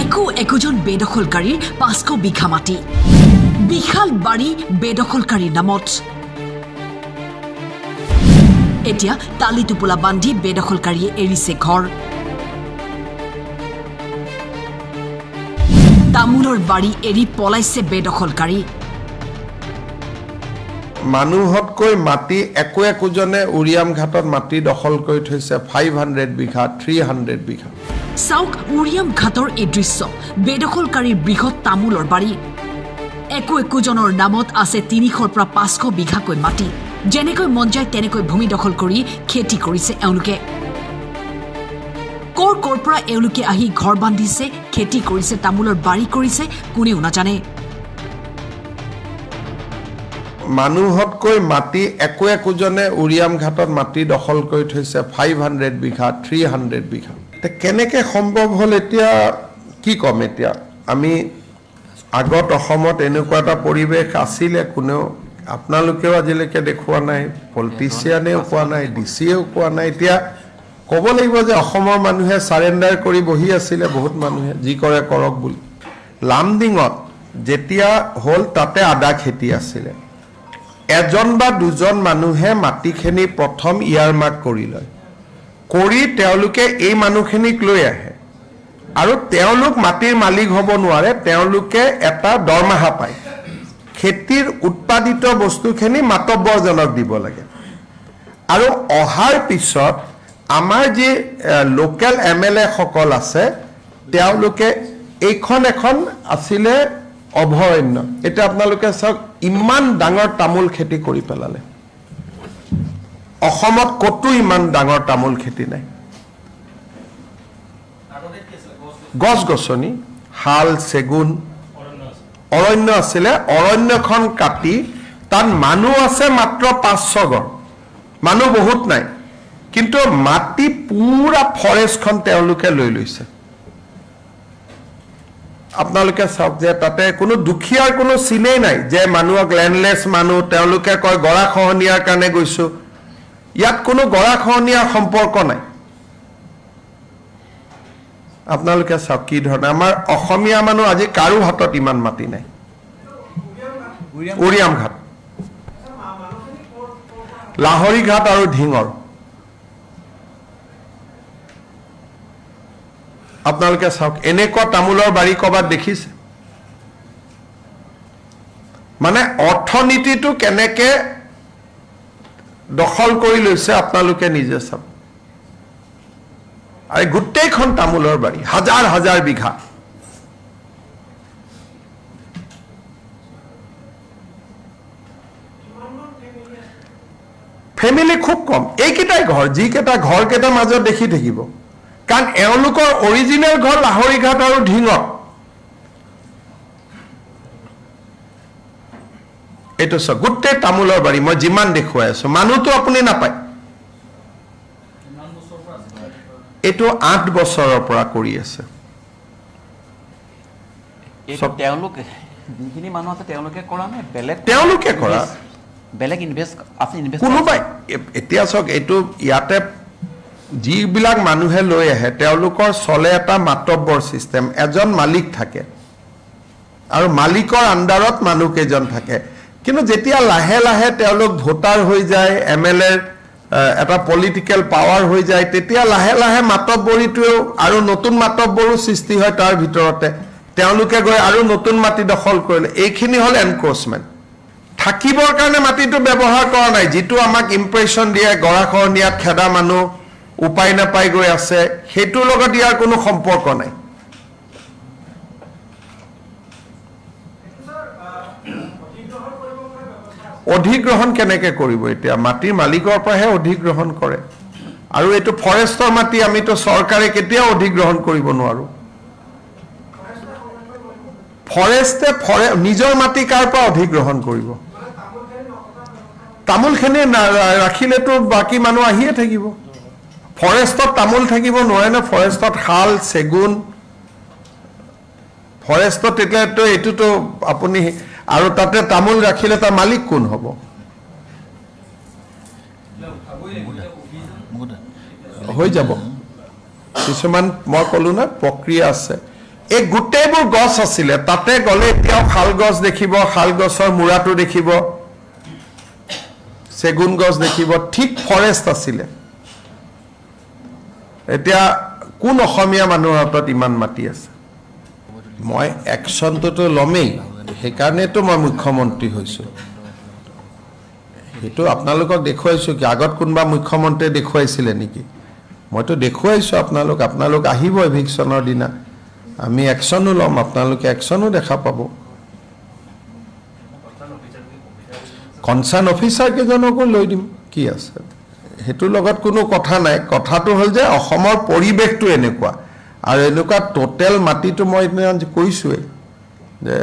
একোজন বেদখলকাৰীৰ 500 বিঘা মাটি বিশাল বাৰী বেদখলকাৰীৰ নামত এতিয়া তালি টোপোলা বান্ধি বেদখলকাৰীয়ে এৰিছে ঘৰ তামুলৰ বাৰী এৰি পলাইছে বেদখলকাৰী মানুহতকৈ মাটি একোজনে উৰিয়াম ঘাটত মাটি দখল কৰি থৈছে 500 বিঘা 300 বিঘা সাউক উৰিয়াম ঘাটৰ এই দৃশ্য বেদখলকাৰীৰ বৃহৎ তামুলৰ বাৰী একোজনৰ নামত আছে 300 পৰা 500 বিঘাকৈ মাটি যেনেকৈ মন যায় তেনেকৈ ভূমি দখল কৰি খেতি কৰিছে এওঁলোকে কৰ পৰা এওঁলোকে আহি ঘৰ বান্ধিছে খেতি কৰিছে তামুলৰ বাৰী কৰিছে কোনেও নাজানে মানুহতকৈ মাটি একোজনে উৰিয়াম ঘাটত মাটি দখল কৰি থৈছে 500 বিঘা 300 বিঘা কেনেকৈ সম্ভৱ হ'ল এতিয়া কি কম এতিয়া আমি আগত অসমত এনেকুৱা এটা পৰিৱেশ আছিলে কোনেও আপোনালোকেও আজিলৈকে দেখুৱা নাই পলিটিচিয়ানেও কোৱা নাই ডিচিয়েও কোৱা নাই এতিয়া ক'ব লাগিব যে অসমৰ মানুহে সাৰেণ্ডাৰ কৰি বহি আছিলে বহুত মানুহে যি কৰে কৰক বুলি লামডিঙত যেতিয়া হ'ল তাতে আদা খেতি আছিলে এজন বা দুজন মানুহে মাটিখিনি প্ৰথম ইয়াৰমাৰ্ক কৰি লয় কৰি তেওঁলোকে এই মানুহখিনিক লৈ আহে আৰু তেওঁলোক মাটিৰ মালিক হ'ব নোৱাৰে তেওঁলোকে এটা দৰমহা পায় খেতিৰ উৎপাদিত বস্তুখিনি মাতব্বৰজনক দিব লাগে আৰু অহাৰ পিছত আমাৰ যে লোকেল এমএলএ সকল আছে তেওঁলোকে এইখন এখন আছিলে অভয়াৰণ্য এটা আপোনালোকে চাওক ইমান ডাঙৰ তামুল খেতি কৰি পেলালে অসমত কতো ইমান ডাঙৰ তামুল খেতি নাই গছ গছনি হাল চেগুন অৰণ্য আছিলে অৰণ্যখন কাটি তাত মানুহ আছে মাত্ৰ 500 ঘৰ মানুহ বহুত নাই কিন্তু মাটি পুৰা ফৰেষ্টখন তেওঁলোকে লৈ লৈছে আপোনালোকে চাওক যে তাতে কোনো দুখীয়াৰ কোনো চিনেই নাই যে মানুহক ল্যান্ডলেস মানুহ তেওঁলোকে কয় গৰাখহনীয়াৰ কাৰণে গৈছো ইয়াত কোনো গৰাখহনীয়াৰ সম্পৰ্ক নাই আপোনালোকে চাওক কি ধৰণে আমাৰ অসমীয়া মানুহ আজি কাৰো হাতত ইমান মাটি নাই উৰিয়াম ঘাট লাহৰি ঘাট আৰু ঢিঙৰ আপোনালোকে চাওক এনেকুৱা তামুলৰ বাৰী কবাত দেখিছে মানে অৰ্থনীতিটো কেনেকে দখল কৰি লৈছে আপোনালোকে নিজে চাওক আৰু গোটেইখন তামুলৰ বাৰী হাজাৰ হাজাৰ বিঘা ফেমিলি খুব কম এইকেইটাই ঘৰ যিকেইটা ঘৰকেইটা মাজত দেখি থাকিব কাৰণ এওঁলোকৰ অৰিজিনেল ঘৰ লাহৰি ঘাট আৰু ঢিঙত এইটো চাওক গোটেই তামুলৰ বাৰী মই যিমান দেখুৱাই আছো মানুহটো আপুনি নাপায় এইটো 8 বছৰৰ পৰা কৰি আছে তেওঁলোকে যিখিনি মানুহ আছে তেওঁলোকে কৰা নাই তেওঁলোকে কৰা বেলেগ ইনভেষ্ট আছে ইনভেষ্ট কোনোবাই এতিয়া চাওক এইটো ইয়াতে যিবিলাক মানুহে লৈ আহে তেওঁলোকৰ চলে এটা মাতব্বৰ সিস্টেম এজন মালিক থাকে আৰু মালিকৰ আন্ডাৰত মানুহ কেজন থাকে কিন্তু যেতিয়া লাহে লাহে তেওঁলোক ভোটাৰ হৈ যায় এমএলএ এটা পলিটিক্যাল পাৱাৰ হৈ যায় তেতিয়া লাহে লাহে মাতব্বৰীটো আৰু নতুন মাতব্বৰো সৃষ্টি হয় তাৰ ভিতৰতে তেওঁলোকে গৈ আৰু নতুন মাটি দখল কৰিলে এইখিনি হল এনক্ৰোচমেন্ট থাকিবৰ কাৰণে মাটিটো ব্যৱহাৰ কৰা নাই যেটো আমাক ইমপ্ৰেছন দিয়ে গৰাখহনীয়াত খেদা মানুহ উপায় নাপাই গৈ আছে হেতু লগত ইয়াৰ কোনো সম্পৰ্ক নাই অধিগ্ৰহণ কেনেকৈ কৰিব এতিয়া মাটিৰ মালিকৰ পৰাহে অধিগ্ৰহণ কৰে আৰু এটো ফৰেষ্টৰ মাটি আমিতো চৰকাৰে কেতিয়া অধিগ্ৰহণ কৰিব নোৱাৰো ফৰেষ্টে নিজৰ মাটি কাৰ পৰা অধিগ্ৰহণ কৰিব তামুলখিনি ৰাখিলেতো বাকি মানুহ আহিয়ে থাকিব ফৰেষ্টত তামুল থাকিব নোৱাৰে না ফৰেষ্টত হাল চেগুন ফৰেষ্টত তেতিয়াতো এটোতো আপুনি আৰু তাতে তামুল ৰাখিলে তাৰ মালিক কোন হ'ব হৈ যাব কিছুমান মই কলো না প্ৰক্ৰিয়া আছে এই গোটেইবোৰ গছ আছিলে তাতে গলে এতিয়াও শাল গছ দেখিব শাল গছৰ মূৰাটো দেখিব সেগুন গছ দেখিব ঠিক ফৰেষ্ট আছিলে এতিয়া কোন অসমীয়া মানুহৰ হাতত ইমান মাটি আছে মই একশনটো লমেই সেইকাৰণেতো মই মুখ্যমন্ত্ৰী হৈছো হেতু আপোনালোকক দেখুৱাইছো কি আগত কোনবা মুখ্যমন্ত্ৰী দেখুৱাইছিলে নেকি মইতো দেখুৱাইছো আপোনালোক আহিব এভিকচনৰ দিনা আমি একশনো লম আপোনালোকে একশনো দেখা পাব কনসাৰ্ন অফিচাৰ কেজনকো লৈ দিম কি আছে হেতু লগত কোনো কথা নাই কথাটো হল যে অসমৰ পৰিবেশটো এনেকুৱা আৰু এনেকুৱা টোটাল মাটিটো মই কৈছোৱে যে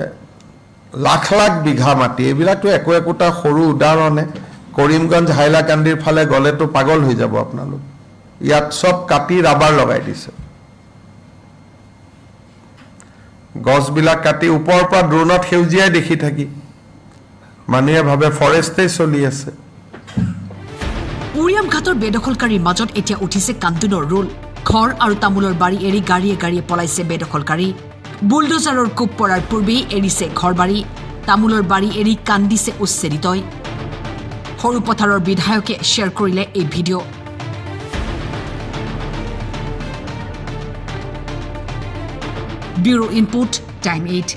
লাখ লাখ বিঘা মাটি এবিলাকটো একোটা সৰু উদাহৰণে কৰিমগঞ্জ হাইলাকান্দিৰ ফালে গলেতো পাগল হৈ যাব আপোনালোক ইয়াত সব কাটি ৰাবাৰ লগাই দিছে গছবিলাক কাটি ওপৰৰ পৰা ড্ৰোনত সেউজিয়াই দেখি থাকি মানুহে ভাবে ফৰেষ্টে চলি আছে উৰিয়াম ঘাটৰ বেদখলকাৰীৰ মাজত এতিয়া উঠিছে কান্দুনৰ ৰোল ঘৰ আৰু তামোলৰ বাৰী এৰি গাড়ীয়ে পলাইছে বেদখলকাৰী বুলডোজাৰৰ কোপ পৰাৰ পূৰ্বেই এৰিছে ঘৰবাৰী তামোলৰ বাৰী এৰি কান্দিছে উচ্ছেদিতই সৰু পথাৰৰ বিধায়কে শ্বেয়াৰ কৰিলে এই ভিডিঅ' ব্যুৰো ইনপুট টাইম 8